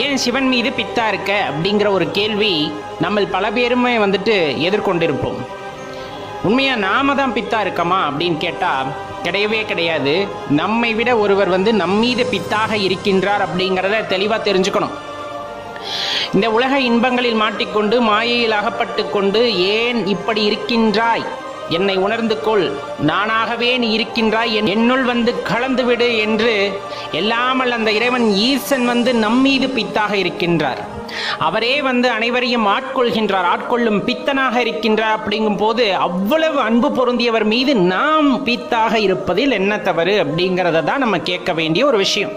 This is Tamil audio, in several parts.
ஏன் சிவன் மீது பித்தா இருக்க அப்படிங்கிற ஒரு கேள்வி நம்ம பல பேருமே எதிர்கொண்டிருப்போம். உண்மையா நாம தான் பித்தா இருக்கமா அப்படின்னு கேட்டால் கிடையவே கிடையாது. நம்மை விட ஒருவர் நம்மீது பித்தாக இருக்கின்றார் அப்படிங்கிறத தெளிவாக தெரிஞ்சுக்கணும். இந்த உலக இன்பங்களில் மாட்டிக்கொண்டு மாயையில் அகப்பட்டு கொண்டு ஏன் இப்படி இருக்கின்றாய், என்னை உணர்ந்து கொள், நானாகவே நீ இருக்கின்றாய், என்னுள் கலந்து விடு என்று எல்லாமல் அந்த இறைவன் ஈசன் நம்மீது பித்தாக இருக்கின்றார். அவரே அனைவரையும் ஆட்கொள்கின்றார், ஆட்கொள்ளும் பித்தனாக இருக்கின்றார். அப்படிங்கும் போது அவ்வளவு அன்பு பொருந்தியவர் மீது நாம் பித்தாக இருப்பதில் என்ன தவறு அப்படிங்கிறத தான் நம்ம கேட்க வேண்டிய ஒரு விஷயம்.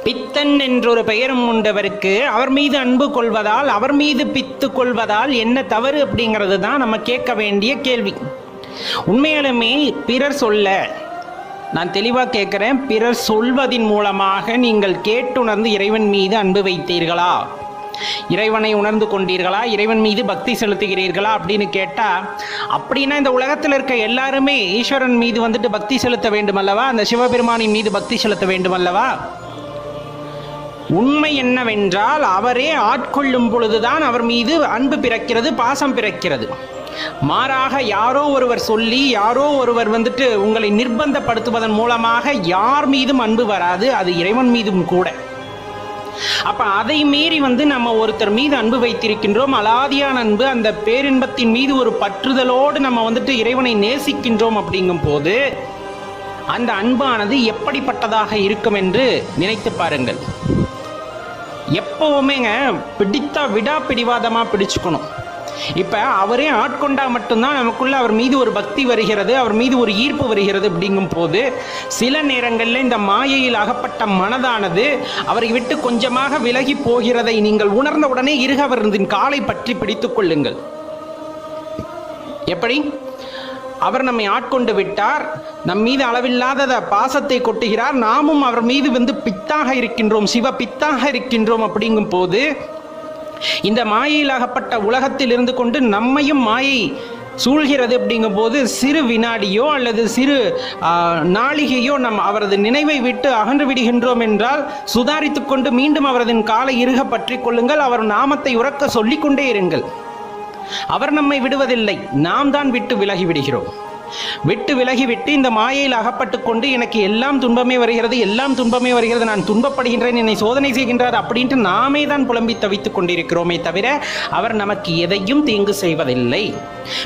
பித்தன் என்றொரு பெயரும் உண்டவருக்கு அவர் மீது அன்பு கொள்வதால், அவர் மீது பித்து கொள்வதால் என்ன தவறு அப்படிங்கிறது தான் நம்ம கேட்க வேண்டிய கேள்வி. உண்மையாலுமே பிறர் சொல்ல, நான் தெளிவாக கேட்குறேன், பிறர் சொல்வதின் மூலமாக நீங்கள் கேட்டுணர்ந்து இறைவன் மீது அன்பு வைத்தீர்களா, இறைவனை உணர்ந்து கொண்டீர்களா, இறைவன் மீது பக்தி செலுத்துகிறீர்களா அப்படின்னு கேட்டால், அப்படின்னா இந்த உலகத்தில் இருக்க எல்லாருமே ஈஸ்வரன் மீது பக்தி செலுத்த வேண்டும் அல்லவா, அந்த சிவபெருமானின் மீது பக்தி செலுத்த வேண்டும் அல்லவா? உண்மை என்னவென்றால் அவரே ஆட்கொள்ளும் பொழுதுதான் அவர் மீது அன்பு பிறக்கிறது, பாசம் பிறக்கிறது. மாறாக யாரோ ஒருவர் சொல்லி, யாரோ ஒருவர் உங்களை நிர்பந்தப்படுத்துவதன் மூலமாக யார் மீதும் அன்பு வராது, அது இறைவன் மீதும் கூட. அப்ப அதை மீறி நம்ம ஒருத்தர் மீது அன்பு வைத்திருக்கின்றோம், அலாதியான அன்பு, அந்த பேரின்பத்தின் மீது ஒரு பற்றுதலோடு நம்ம இறைவனை நேசிக்கின்றோம். அப்படிங்கும் போது அந்த அன்பானது எப்படிப்பட்டதாக இருக்கும் என்று நினைத்து பாருங்கள். எப்பவுமேங்க பிடித்தா விடா பிடிவாதமாக பிடிச்சுக்கணும். இப்போ அவரே ஆட்கொண்டா மட்டும்தான் நமக்குள்ள அவர் மீது ஒரு பக்தி வருகிறது, அவர் மீது ஒரு ஈர்ப்பு வருகிறது. அப்படிங்கும் போது சில நேரங்களில் இந்த மாயையில் அகப்பட்ட மனதானது அவரை விட்டு கொஞ்சமாக விலகி போகிறதை நீங்கள் உணர்ந்த உடனே இருகவரின் காலை பற்றி பிடித்துக் கொள்ளுங்கள். எப்படி? அவர் நம்மை ஆட்கொண்டு விட்டார், நம் மீது அளவில்லாத பாசத்தை கொட்டுகிறார், நாமும் அவர் மீது பித்தாக இருக்கின்றோம், சிவ பித்தாக இருக்கின்றோம். அப்படிங்கும் போது இந்த மாயையிலாகப்பட்ட உலகத்தில் இருந்து கொண்டு நம்மையும் மாயை சூழ்கிறது. அப்படிங்கும் போது சிறு வினாடியோ அல்லது சிறு நாளிகையோ அவரது நினைவை விட்டு அகன்று விடுகின்றோம் என்றால் சுதாரித்து கொண்டு மீண்டும் அவரது காலை இறுக பற்றி கொள்ளுங்கள், அவர் நாமத்தை உறக்க சொல்லிக்கொண்டே இருங்கள். அவர் நம்மை விடுவதில்லை, நாம் தான் விட்டு விலகி விடுகிறோம். விட்டு விலகிவிட்டு இந்த மாயையில் அகப்பட்டு கொண்டு எனக்கு எல்லாம் துன்பமே வருகிறது, எல்லாம் துன்பமே வருகிறது, நான் துன்பப்படுகின்றேன், என்னை சோதனை செய்கின்றார் அப்படின்ட்டு நாமே தான் புலம்பி தவித்துக் கொண்டிருக்கிறோமே தவிர அவர் நமக்கு எதையும் தீங்கு செய்வதில்லை.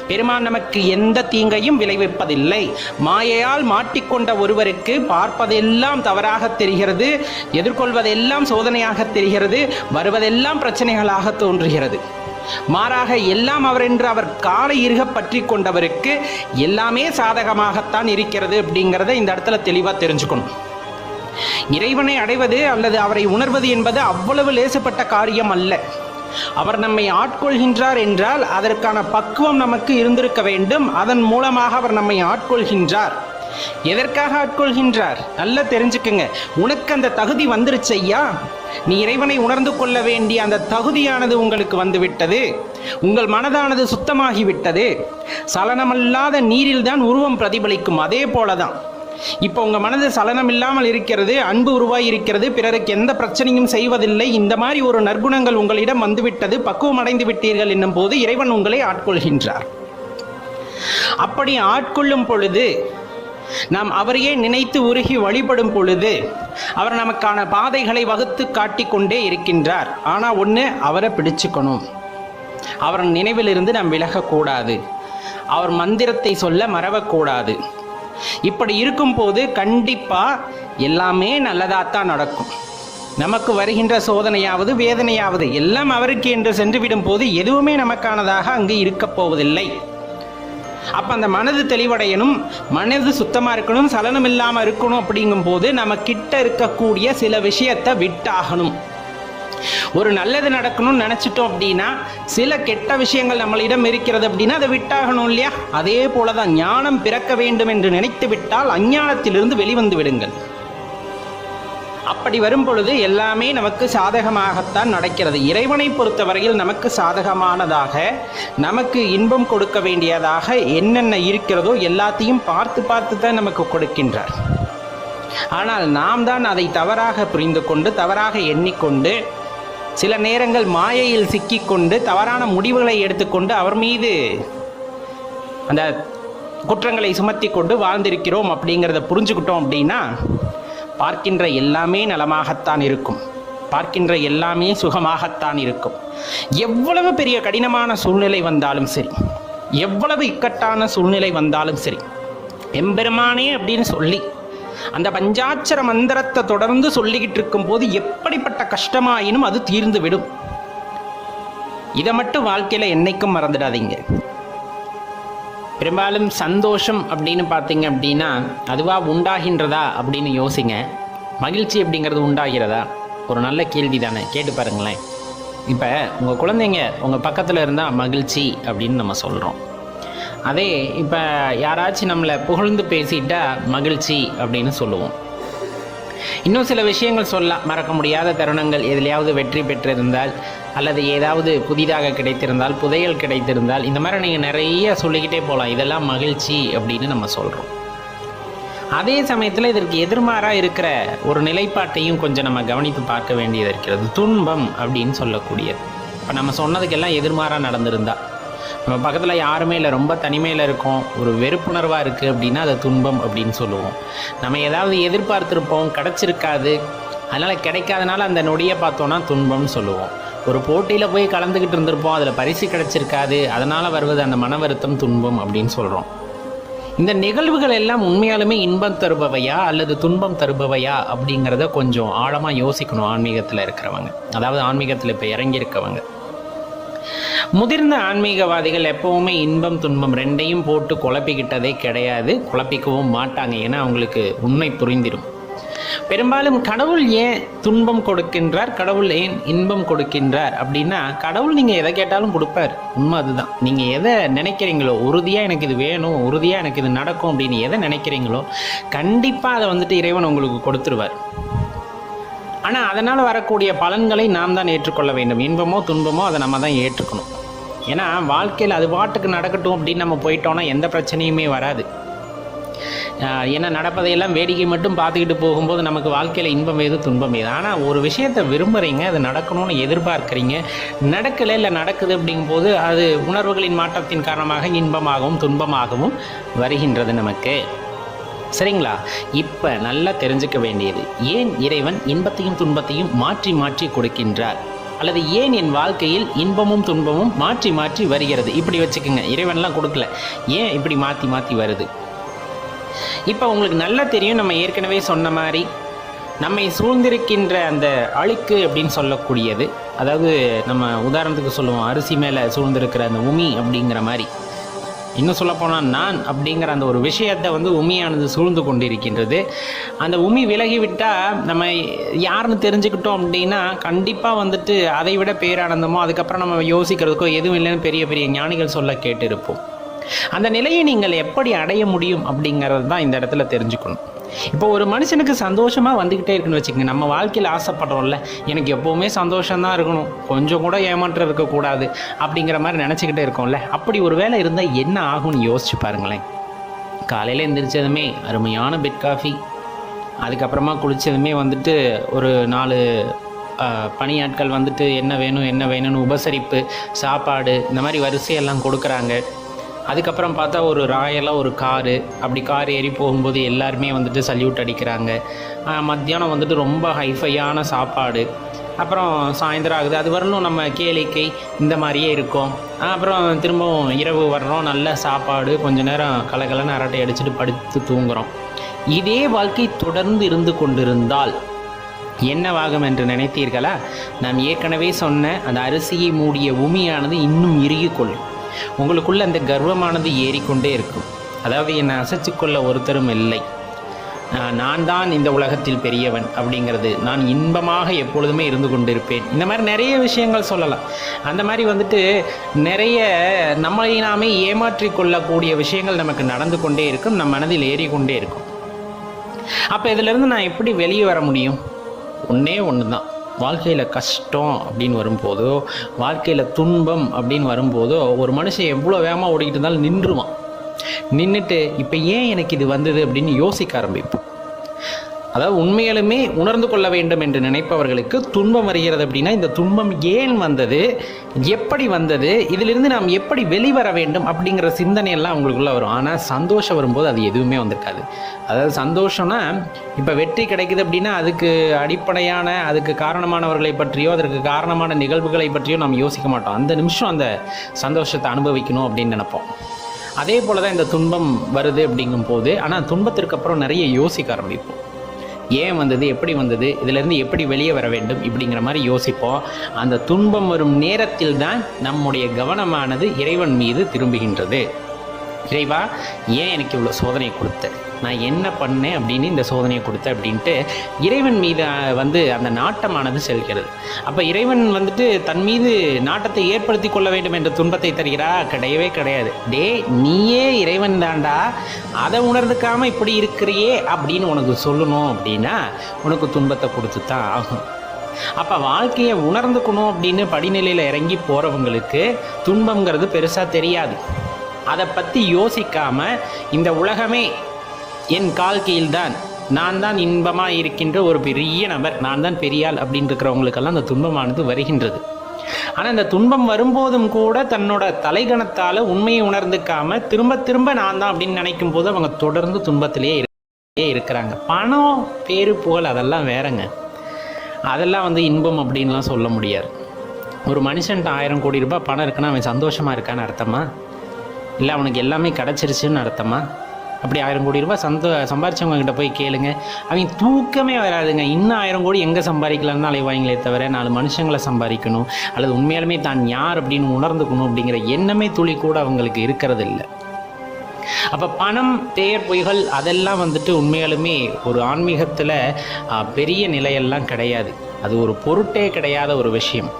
பெருமான் நமக்கு எந்த தீங்கையும் விளைவிப்பதில்லை. மாயையால் மாட்டிக்கொண்ட ஒருவருக்கு பார்ப்பதெல்லாம் தவறாக தெரிகிறது, எதிர்கொள்வதெல்லாம் சோதனையாக தெரிகிறது, வருவதெல்லாம் பிரச்சனைகளாக தோன்றுகிறது. மாறாக எல்லாம் அவர் என்று அவர் காலை இறுக பற்றி கொண்டவருக்கு எல்லாமே சாதகமாகத்தான் இருக்கிறது. அப்படிங்கிறத இந்த இடத்துல தெளிவாக தெரிஞ்சுக்கணும். இறைவனை அடைவது அல்லது அவரை உணர்வது என்பது அவ்வளவு லேசுப்பட்ட காரியம் அல்ல. அவர் நம்மை ஆட்கொள்கின்றார் என்றால் அதற்கான பக்குவம் நமக்கு இருந்திருக்க வேண்டும். அதன் மூலமாக அவர் நம்மை ஆட்கொள்கின்றார். எதற்காக ஆட்கொள்கின்றார்? நல்லா தெரிஞ்சுக்குங்க. உனக்கு அந்த தகுதி வந்துருச்சு ஐயா, நீ இறைவனை உணர்ந்து கொள்ள வேண்டிய அந்த தகுதியானது உங்களுக்கு வந்துவிட்டது, உங்கள் மனதானது சுத்தமாகிவிட்டது. சலனமல்லாத நீரில் தான் உருவம் பிரதிபலிக்கும். அதே போலதான் இப்போ உங்க மனது சலனம் இல்லாமல் இருக்கிறது, அன்பு உருவாகி இருக்கிறது, பிறருக்கு எந்த பிரச்சனையும் செய்வதில்லை, இந்த மாதிரி ஒரு நற்குணங்கள் உங்களிடம் வந்துவிட்டது, பக்குவம் அடைந்து விட்டீர்கள் என்னும் போது இறைவன் உங்களை ஆட்கொள்கின்றார். அப்படி ஆட்கொள்ளும் பொழுது நாம் அவரையே நினைத்து உருகி வழிபடும் பொழுது அவர் நமக்கான பாதைகளை வகுத்து காட்டிக்கொண்டே இருக்கின்றார். ஆனால் ஒன்று, அவரை பிடிச்சுக்கணும், அவர் நினைவிலிருந்து நாம் விலகக்கூடாது, அவர் மந்திரத்தை சொல்ல மறவக்கூடாது. இப்படி இருக்கும்போது கண்டிப்பாக எல்லாமே நல்லதாகத்தான் நடக்கும். நமக்கு வருகின்ற சோதனையாவது வேதனையாவது எல்லாம் அவருக்கு என்று சென்றுவிடும் போது எதுவுமே நமக்கானதாக அங்கு இருக்கப் போவதில்லை. அப்போ அந்த மனது தெளிவடையணும், மனது சுத்தமாக இருக்கணும், சலனம் இல்லாமல் இருக்கணும். அப்படிங்கும் போது நம்ம கிட்ட இருக்கக்கூடிய சில விஷயத்தை விட்டாகணும். ஒரு நல்லது நடக்கணும்னு நினச்சிட்டோம் அப்படின்னா சில கெட்ட விஷயங்கள் நம்மளிடம் இருக்கிறது அப்படின்னா அதை விட்டாகணும் இல்லையா? அதே போல தான் ஞானம் பிறக்க வேண்டும் என்று நினைத்து விட்டால் அஞ்ஞானத்திலிருந்து வெளிவந்து விடுங்கள். அப்படி வரும் பொழுது எல்லாமே நமக்கு சாதகமாகத்தான் நடக்கிறது. இறைவனை பொறுத்தவரையில் நமக்கு சாதகமானதாக, நமக்கு இன்பம் கொடுக்க வேண்டியதாக என்னென்ன இருக்கிறதோ எல்லாத்தையும் பார்த்து பார்த்து தான் நமக்கு கொடுக்கின்றார். ஆனால் நாம் தான் அதை தவறாக புரிந்து கொண்டு, தவறாக எண்ணிக்கொண்டு, சில நேரங்கள் மாயையில் சிக்கிக்கொண்டு தவறான முடிவுகளை எடுத்துக்கொண்டு அவர் மீது அந்த குற்றங்களை சுமத்தி கொண்டு வாழ்ந்திருக்கிறோம். அப்படிங்கிறத புரிஞ்சுக்கிட்டோம் அப்படின்னா பார்க்கின்ற எல்லாமே நலமாகத்தான் இருக்கும், பார்க்கின்ற எல்லாமே சுகமாகத்தான் இருக்கும். எவ்வளவு பெரிய கடினமான சூழ்நிலை வந்தாலும் சரி, எவ்வளவு இக்கட்டான சூழ்நிலை வந்தாலும் சரி, எம்பெருமானே அப்படின்னு சொல்லி அந்த பஞ்சாட்சர மந்திரத்தை தொடர்ந்து சொல்லிக்கிட்டு இருக்கும் போது எப்படிப்பட்ட கஷ்டமாயினும் அது தீர்ந்து விடும். இதை மட்டும் வாழ்க்கையில என்னைக்கும் மறந்துடாதீங்க. பெரும்பாலும் சந்தோஷம் அப்படின்னு பார்த்தீங்க அப்படின்னா அதுவா உண்டாகின்றதா அப்படின்னு யோசிங்க. மகிழ்ச்சி அப்படிங்கிறது உண்டாகிறதா? ஒரு நல்ல கேள்வி தானே, கேட்டு பாருங்களேன். இப்போ உங்கள் குழந்தைங்க உங்கள் பக்கத்தில் இருந்தால் மகிழ்ச்சி அப்படின்னு நம்ம சொல்கிறோம். அதே இப்போ யாராச்சும் நம்மளை புகழ்ந்து பேசிட்டா மகிழ்ச்சி அப்படின்னு சொல்லுவோம். இன்னும் சில விஷயங்கள் சொல்லலாம். மறக்க முடியாத தருணங்கள், எதுலையாவது வெற்றி பெற்றிருந்தால் அல்லது ஏதாவது புதிதாக கிடைத்திருந்தால், புதையல் கிடைத்திருந்தால், இந்த மாதிரி நீங்கள் நிறைய சொல்லிக்கிட்டே போகலாம். இதெல்லாம் மகிழ்ச்சி அப்படின்னு நம்ம சொல்கிறோம். அதே சமயத்தில் இதற்கு எதிர்மாறாக இருக்கிற ஒரு நிலைப்பாட்டையும் கொஞ்சம் நம்ம கவனித்து பார்க்க வேண்டியது இருக்கிறது. துன்பம் அப்படின்னு சொல்லக்கூடியது. இப்போ நம்ம சொன்னதுக்கெல்லாம் எதிர்மாறாக நடந்திருந்தா, நம்ம பக்கத்தில் யாருமே இல்லை, ரொம்ப தனிமையில் இருக்கோம், ஒரு வெறுப்புணர்வாக இருக்குது அப்படின்னா அதை துன்பம் அப்படின்னு சொல்லுவோம். நம்ம ஏதாவது எதிர்பார்த்துருப்போம், கிடச்சிருக்காது, அதனால் கிடைக்காதனால அந்த நொடியை பார்த்தோன்னா துன்பம்னு சொல்லுவோம். ஒரு போட்டியில் போய் கலந்துக்கிட்டு இருந்திருப்போம், அதில் பரிசு கிடச்சிருக்காது, அதனால் வருவது அந்த மன வருத்தம் துன்பம் அப்படின்னு சொல்கிறோம். இந்த நிகழ்வுகள் எல்லாம் உண்மையாலுமே இன்பம் தருபவையா அல்லது துன்பம் தருபவையா அப்படிங்கிறத கொஞ்சம் ஆழமாக யோசிக்கணும் ஆன்மீகத்தில் இருக்கிறவங்க, அதாவது ஆன்மீகத்தில் இப்போ இறங்கியிருக்கவங்க. முதிர்ந்த ஆன்மீகவாதிகள் எப்பவுமே இன்பம் துன்பம் ரெண்டையும் போட்டு குழப்பிக்கிட்டதே கிடையாது, குழப்பிக்கவும் மாட்டாங்க. ஏன்னா அவங்களுக்கு உண்மை புரிந்திடும். பெரும்பாலும் கடவுள் ஏன் துன்பம் கொடுக்கின்றார், கடவுள் ஏன் இன்பம் கொடுக்கின்றார் அப்படின்னா, கடவுள் நீங்கள் எதை கேட்டாலும் கொடுப்பார், உண்மை அதுதான். நீங்கள் எதை நினைக்கிறீங்களோ, உறுதியாக எனக்கு இது வேணும், உறுதியாக எனக்கு இது நடக்கும் அப்படின்னு எதை நினைக்கிறீங்களோ கண்டிப்பாக அதை வந்துட்டு இறைவன் உங்களுக்கு கொடுத்துருவார். ஆனால் அதனால் வரக்கூடிய பலன்களை நாம் தான் ஏற்றுக்கொள்ள வேண்டும். இன்பமோ துன்பமோ அதை நம்ம தான் ஏற்றுக்கணும். ஏன்னா வாழ்க்கையில் அது பாட்டுக்கு நடக்கட்டும் அப்படின்னு நம்ம போயிட்டோன்னா எந்த பிரச்சனையுமே வராது. ஏன்னா நடப்பதையெல்லாம் வேடிக்கை மட்டும் பார்த்துக்கிட்டு போகும்போது நமக்கு வாழ்க்கையில் இன்பம் ஏது துன்பம் ஏது. ஆனால் ஒரு விஷயத்தை விரும்புகிறீங்க, அது நடக்கணும்னு எதிர்பார்க்குறீங்க, நடக்கலை இல்லை நடக்குது அப்படிங்கும்போது அது உணர்வுகளின் மாற்றத்தின் காரணமாக இன்பமாகவும் துன்பமாகவும் வருகின்றது நமக்கு. சரிங்களா? இப்போ நல்லா தெரிஞ்சுக்க வேண்டியது, ஏன் இறைவன் இன்பத்தையும் துன்பத்தையும் மாற்றி மாற்றி கொடுக்கின்றார், அல்லது ஏன் என் வாழ்க்கையில் இன்பமும் துன்பமும் மாற்றி மாற்றி வருகிறது. இப்படி வச்சுக்கோங்க, இறைவன்லாம் கொடுக்கல, ஏன் இப்படி மாற்றி மாற்றி வருது. இப்போ உங்களுக்கு நல்லா தெரியும், நம்ம ஏற்கனவே சொன்ன மாதிரி நம்மை சூழ்ந்திருக்கின்ற அந்த அழுக்கு அப்படின்னு சொல்லக்கூடியது, அதாவது நம்ம உதாரணத்துக்கு சொல்லுவோம் அரிசி மேலே சூழ்ந்திருக்கிற அந்த உமி அப்படிங்கிற மாதிரி, இன்னும் சொல்லப்போனால் நான் அப்படிங்கிற அந்த ஒரு விஷயத்தை உமியானது சூழ்ந்து கொண்டிருக்கின்றது. அந்த உமி விலகிவிட்டால் நம்ம யாருன்னு தெரிஞ்சுக்கிட்டோம் அப்படின்னா கண்டிப்பாக அதை விட பேரானந்தமோ அதுக்கப்புறம் நம்ம யோசிக்கிறதுக்கோ எதுவும் இல்லைன்னு பெரிய பெரிய ஞானிகள் சொல்ல கேட்டிருப்போம். அந்த நிலையை நீங்கள் எப்படி அடைய முடியும் அப்படிங்கிறது தான் இந்த இடத்துல தெரிஞ்சுக்கணும். இப்போ ஒரு மனுஷனுக்கு சந்தோஷமாக வந்துக்கிட்டே இருக்குன்னு வச்சுக்கோங்க. நம்ம வாழ்க்கையில் ஆசைப்படுறோம்ல, எனக்கு எப்போவுமே சந்தோஷம்தான் இருக்கணும், கொஞ்சம் கூட ஏமாற்றம் இருக்கக்கூடாது அப்படிங்கிற மாதிரி நினச்சிக்கிட்டே இருக்கோம்ல. அப்படி ஒரு வேளை இருந்தால் என்ன ஆகும்னு யோசிச்சு பாருங்களேன். காலையில் எந்திரிச்சதுமே அருமையான பெட் காஃபி, அதுக்கப்புறமா குளித்ததுமே ஒரு 4 பணியாட்கள் என்ன வேணும் என்ன வேணும்னு உபசரிப்பு, சாப்பாடு, இந்த மாதிரி வரிசையெல்லாம் கொடுக்குறாங்க. அதுக்கப்புறம் பார்த்தா ஒரு ராயலாக ஒரு காரு, அப்படி கார் ஏறி போகும்போது எல்லாருமே சல்யூட் அடிக்கிறாங்க. மத்தியானம் ரொம்ப ஹைஃபையான சாப்பாடு. அப்புறம் சாயந்தரம் ஆகுது, அது வரலும் நம்ம கேளிக்கை இந்த மாதிரியே இருக்கும். அப்புறம் திரும்பவும் இரவு வர்றோம், நல்ல சாப்பாடு, கொஞ்ச நேரம் கலகலன்னு அரட்டை அடிச்சுட்டு படுத்து தூங்குகிறோம். இதே வாழ்க்கை தொடர்ந்து இருந்து கொண்டிருந்தால் என்னவாகும் என்று நினைத்தீர்களா? நாம் ஏற்கனவே சொன்ன அந்த அரிசியை மூடிய உமியானது இன்னும் இறுகிக்கொள்ளும். உங்களுக்குள்ள அந்த கர்வமானது ஏறிக்கொண்டே இருக்கும். அதாவது என்னை அசைச்சிக்கொள்ள ஒருத்தரும் இல்லை, நான் தான் இந்த உலகத்தில் பெரியவன் அப்படிங்கிறது, நான் இன்பமாக எப்பொழுதுமே இருந்து கொண்டிருப்பேன், இந்த மாதிரி நிறைய விஷயங்கள் சொல்லலாம். அந்த மாதிரி நிறைய நம்மளை நாமே ஏமாற்றி கொள்ளக்கூடிய விஷயங்கள் நமக்கு நடந்து கொண்டே இருக்கும், நம் மனதில் ஏறிக்கொண்டே இருக்கும். அப்போ இதிலிருந்து நான் எப்படி வெளியே வர முடியும்? ஒன்றே ஒன்று தான். வாழ்க்கையில் கஷ்டம் அப்படின்னு வரும்போதோ, வாழ்க்கையில் துன்பம் அப்படின்னு வரும்போதோ, ஒரு மனுஷன் எவ்வளோ வேகமாக ஓடிக்கிட்டு இருந்தாலும் நின்றுவான். நின்றுட்டு இப்போ ஏன் எனக்கு இது வந்தது அப்படின்னு யோசிக்க ஆரம்பிப்போம். அதாவது உண்மையிலுமே உணர்ந்து கொள்ள வேண்டும் என்று நினைப்பவர்களுக்கு துன்பம் வருகிறது அப்படின்னா இந்த துன்பம் ஏன் வந்தது, எப்படி வந்தது, இதிலிருந்து நாம் எப்படி வெளிவர வேண்டும் அப்படிங்கிற சிந்தனையெல்லாம் அவங்களுக்குள்ள வரும். ஆனால் சந்தோஷம் வரும்போது அது எதுவுமே வந்திருக்காது. அதாவது சந்தோஷம்னா இப்போ வெற்றி கிடைக்குது அப்படின்னா அதுக்கு அடிப்படையான, அதுக்கு காரணமானவர்களை பற்றியோ அதற்கு காரணமான நிகழ்வுகளை பற்றியோ நாம் யோசிக்க மாட்டோம். அந்த நிமிஷம் அந்த சந்தோஷத்தை அனுபவிக்கணும் அப்படின்னு நினைப்போம். அதே போல தான் இந்த துன்பம் வருது அப்படிங்கும் போது, ஆனால் துன்பத்திற்கு அப்புறம் நிறைய யோசிக்க ஆரம்பிப்போம். ஏன் வந்தது, எப்படி வந்தது, இதிலிருந்து எப்படி வெளியே வர வேண்டும் இப்படிங்கிற மாதிரி யோசிப்போம். அந்த துன்பம் வரும் நேரத்தில் தான் நம்முடைய கவனமானது இறைவன் மீது திரும்புகின்றது. இறைவா, ஏன் எனக்கு இவ்வளோ சோதனையை கொடுத்த, நான் என்ன பண்ணேன் அப்படின்னு இந்த சோதனையை கொடுத்த அப்படின்ட்டு இறைவன் மீது அந்த நாட்டமானது செல்கிறது. அப்போ இறைவன் தன் மீது நாட்டத்தை ஏற்படுத்தி கொள்ள வேண்டும் என்ற துன்பத்தை தருகிறா? கிடையவே கிடையாது. நீயே இறைவன் தாண்டா, அதை உணர்ந்துக்காம இப்படி இருக்கிறியே அப்படின்னு உனக்கு சொல்லணும் அப்படின்னா உனக்கு துன்பத்தை கொடுத்து தான் ஆகும். அப்போ வாழ்க்கையை உணர்ந்துக்கணும் அப்படின்னு படிநிலையில் இறங்கி போகிறவங்களுக்கு துன்பங்கிறது பெருசாக தெரியாது. அதை பற்றி யோசிக்காமல் இந்த உலகமே என் கால் கீழ்தான், நான் தான் இன்பமாக இருக்கின்ற ஒரு பெரிய நபர், நான் தான் பெரியாள் அப்படின்னு இருக்கிறவங்களுக்கெல்லாம் அந்த துன்பமானது வருகின்றது. ஆனால் இந்த துன்பம் வரும்போதும் கூட தன்னோட தலைகணத்தால் உண்மையை உணர்ந்துக்காமல் திரும்ப திரும்ப நான் தான் அப்படின்னு நினைக்கும் போது அவங்க தொடர்ந்து துன்பத்திலே இருக்கிறாங்க. பணம், பேரு, புகழ் அதெல்லாம் வேறங்க. அதெல்லாம் இன்பம் அப்படின்லாம் சொல்ல முடியாது. ஒரு மனுஷன்ட்ட 1000 கோடி ரூபாய் பணம் இருக்குன்னா அவன் சந்தோஷமாக இருக்கான்னு அர்த்தமா? இல்லை அவனுக்கு எல்லாமே கிடச்சிருச்சுன்னு அர்த்தமா? அப்படி 1000 கோடி ரூபாய் சம்பாரிச்சவங்க கிட்ட போய் கேளுங்க, அவங்க தூக்கமே வராதுங்க. இன்னும் 1000 கோடி எங்கே சம்பாதிக்கலாம்னு அலைவாங்களே தவிர 4 மனுஷங்களை சம்பாதிக்கணும் அல்லது உண்மையாலுமே தான் யார் அப்படின்னு உணர்ந்துக்கணும் அப்படிங்கிற எண்ணமே துளி கூட அவங்களுக்கு இருக்கிறது இல்லை. அப்போ பணம், பேர், புகழ் அதெல்லாம் உண்மையாலுமே ஒரு ஆன்மீகத்தில் பெரிய நிலையெல்லாம் கிடையாது. அது ஒரு பொருட்டே கிடையாத ஒரு விஷயம்.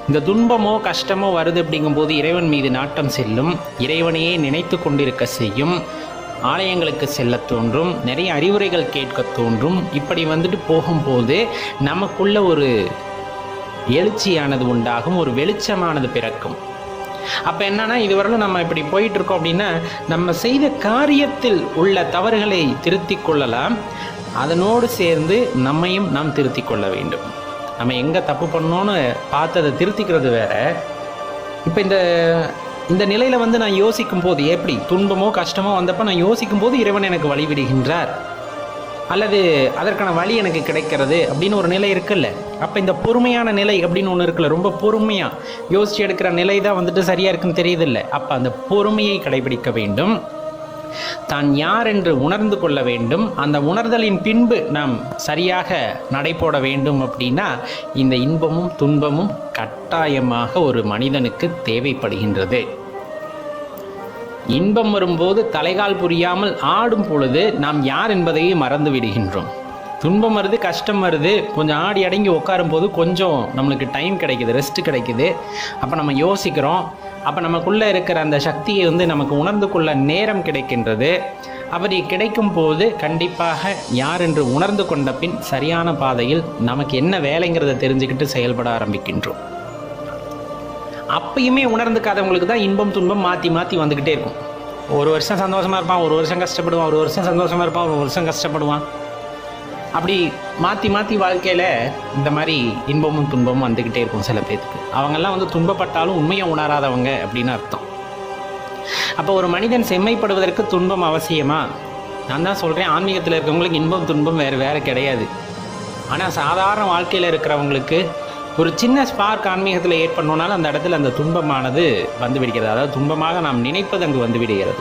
இந்த துன்பமோ கஷ்டமோ வருது அப்படிங்கும்போது இறைவன் மீது நாட்டம் செல்லும், இறைவனையே நினைத்து கொண்டிருக்க செய்யும், ஆலயங்களுக்கு செல்ல தோன்றும், நிறைய அறிவுரைகள் கேட்க தோன்றும். இப்படி போகும்போது நமக்குள்ள ஒரு எழுச்சியானது உண்டாகும், ஒரு வெளிச்சமானது பிறக்கும். அப்போ என்னன்னா, இதுவரையிலும் நம்ம இப்படி போயிட்டு இருக்கோம் அப்படின்னா நம்ம செய்த காரியத்தில் உள்ள தவறுகளை திருத்தி கொள்ளலாம், அதனோடு சேர்ந்து நம்மையும் நாம் திருத்தி கொள்ள வேண்டும். நம்ம எங்கே தப்பு பண்ணோன்னு பார்த்து அதை திருத்திக்கிறது வேற. இப்போ இந்த நிலையில் நான் யோசிக்கும் போது, எப்படி துன்பமோ கஷ்டமோ வந்தப்போ நான் யோசிக்கும் போது இறைவன் எனக்கு வழிவிடுகின்றார் அல்லது அதற்கான வழி எனக்கு கிடைக்கிறது அப்படின்னு ஒரு நிலை இருக்குல்ல. அப்போ இந்த பொறுமையான நிலை அப்படின்னு ஒன்று இருக்குல்ல, ரொம்ப பொறுமையாக யோசித்து எடுக்கிற நிலை தான் சரியாக இருக்குன்னு தெரியுதில்லை. அப்போ அந்த பொறுமையை கடைபிடிக்க வேண்டும், தான் யார் என்று உணர்ந்து கொள்ள வேண்டும். அந்த உணர்தலின் பின்பு நாம் சரியாக நடைபோட வேண்டும். அப்படின்னா இந்த இன்பமும் துன்பமும் கட்டாயமாக ஒரு மனிதனுக்கு தேவைப்படுகின்றது. இன்பம் வரும்போது தலைகால் புரியாமல் ஆடும் பொழுது நாம் யார் என்பதையே மறந்து விடுகின்றோம். துன்பம் வருது, கஷ்டம் வருது, கொஞ்சம் ஆடி அடங்கி உட்காரும் போது கொஞ்சம் நம்மளுக்கு டைம் கிடைக்குது, ரெஸ்ட் கிடைக்குது. அப்போ நம்ம யோசிக்கிறோம். அப்போ நமக்குள்ளே இருக்கிற அந்த சக்தியை நமக்கு உணர்ந்து கொள்ள நேரம் கிடைக்கின்றது. அப்படி கிடைக்கும் போது கண்டிப்பாக யார் என்று உணர்ந்து கொண்ட பின் சரியான பாதையில் நமக்கு என்ன வேலைங்கிறத தெரிஞ்சுக்கிட்டு செயல்பட ஆரம்பிக்கின்றோம். அப்பயுமே உணர்ந்துக்காதவங்களுக்கு தான் இன்பம் துன்பம் மாற்றி மாற்றி வந்துக்கிட்டே இருக்கும். ஒரு வருஷம் சந்தோஷமாக இருப்பான், ஒரு வருஷம் கஷ்டப்படுவான், ஒரு வருஷம் சந்தோஷமாக இருப்பான், ஒரு வருஷம் கஷ்டப்படுவான். அப்படி மாற்றி மாற்றி வாழ்க்கையில் இந்த மாதிரி இன்பமும் துன்பமும் வந்துக்கிட்டே இருக்கும் சில பேருக்கு. அவங்கெல்லாம் துன்பப்பட்டாலும் உண்மையை உணராதவங்க அப்படின்னு அர்த்தம். அப்போ ஒரு மனிதன் செம்மைப்படுவதற்கு துன்பம் அவசியமா? நான் தான் சொல்கிறேன், ஆன்மீகத்தில் இருக்கிறவங்களுக்கு இன்பம் துன்பம் வேறு கிடையாது. ஆனால் சாதாரண வாழ்க்கையில் இருக்கிறவங்களுக்கு ஒரு சின்ன ஸ்பார்க் ஆன்மீகத்தில் ஏற்படணுனாலும் அந்த இடத்துல அந்த துன்பமானது வந்து விடுகிறது. அதாவது துன்பமாக நாம் நினைப்பது அங்கு வந்து விடுகிறது.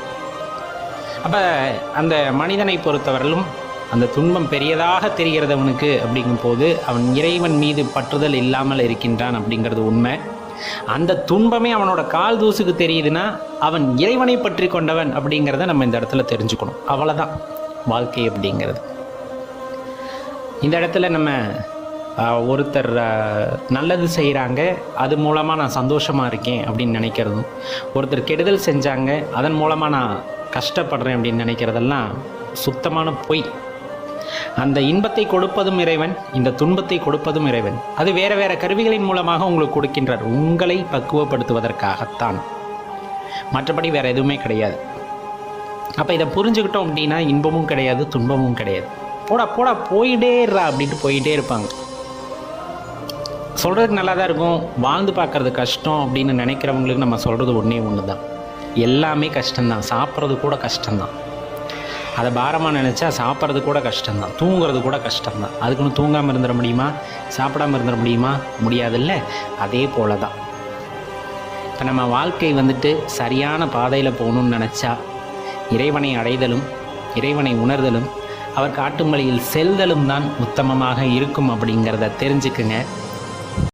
அப்போ அந்த மனிதனை பொறுத்தவரையிலும் அந்த துன்பம் பெரியதாக தெரிகிறது அவனுக்கு அப்படிங்கும் போது அவன் இறைவன் மீது பற்றுதல் இல்லாமல் இருக்கின்றான் அப்படிங்கிறது உண்மை. அந்த துன்பமே அவனோட கால் தூசுக்கு தெரியுதுன்னா அவன் இறைவனை பற்றி கொண்டவன் அப்படிங்கிறத நம்ம இந்த இடத்துல தெரிஞ்சுக்கணும். அவ்வளோதான் வாழ்க்கை அப்படிங்கிறது. இந்த இடத்துல நம்ம ஒருத்தர் நல்லது செய்கிறாங்க, அது மூலமாக நான் சந்தோஷமாக இருக்கேன் அப்படின்னு நினைக்கிறதும், ஒருத்தர் கெடுதல் செஞ்சாங்க அதன் மூலமாக நான் கஷ்டப்படுறேன் அப்படின்னு நினைக்கிறதெல்லாம் சுத்தமான பொய். அந்த இன்பத்தை கொடுப்பதும் இறைவன், இந்த துன்பத்தை கொடுப்பதும் இறைவன். அது வேறு வேறு கருவிகளின் மூலமாக உங்களுக்கு கொடுக்கின்றார், உங்களை பக்குவப்படுத்துவதற்காகத்தான், மற்றபடி வேறு எதுவுமே கிடையாது. அப்போ இதை புரிஞ்சுக்கிட்டோம் அப்படின்னா இன்பமும் கிடையாது துன்பமும் கிடையாது. போடா போடா போயிட்டேறா அப்படின்ட்டு போயிட்டே இருப்பாங்க. சொல்கிறதுக்கு நல்லா தான் இருக்கும், வாழ்ந்து பார்க்குறது கஷ்டம் அப்படின்னு நினைக்கிறவங்களுக்கு நம்ம சொல்கிறது ஒன்று தான், எல்லாமே கஷ்டம்தான். சாப்பிட்றது கூட கஷ்டம்தான். அதை பாரமாக நினச்சா சாப்பிட்றது கூட கஷ்டம்தான், தூங்குறது கூட கஷ்டம்தான். அதுக்குன்னு தூங்காமல் இருந்துட முடியுமா? சாப்பிடாமல் இருந்துட முடியுமா? முடியாதுல்ல. அதே போல தான் இப்போ நம்ம வாழ்க்கை வந்துட்டு சரியான பாதையில் போகணும்னு நினச்சா இறைவனை அடைதலும் இறைவனை உணர்தலும் அவர் காட்டும் வழியில் செல்தலும் தான் உத்தமமாக இருக்கும் அப்படிங்கிறத தெரிஞ்சுக்குங்க.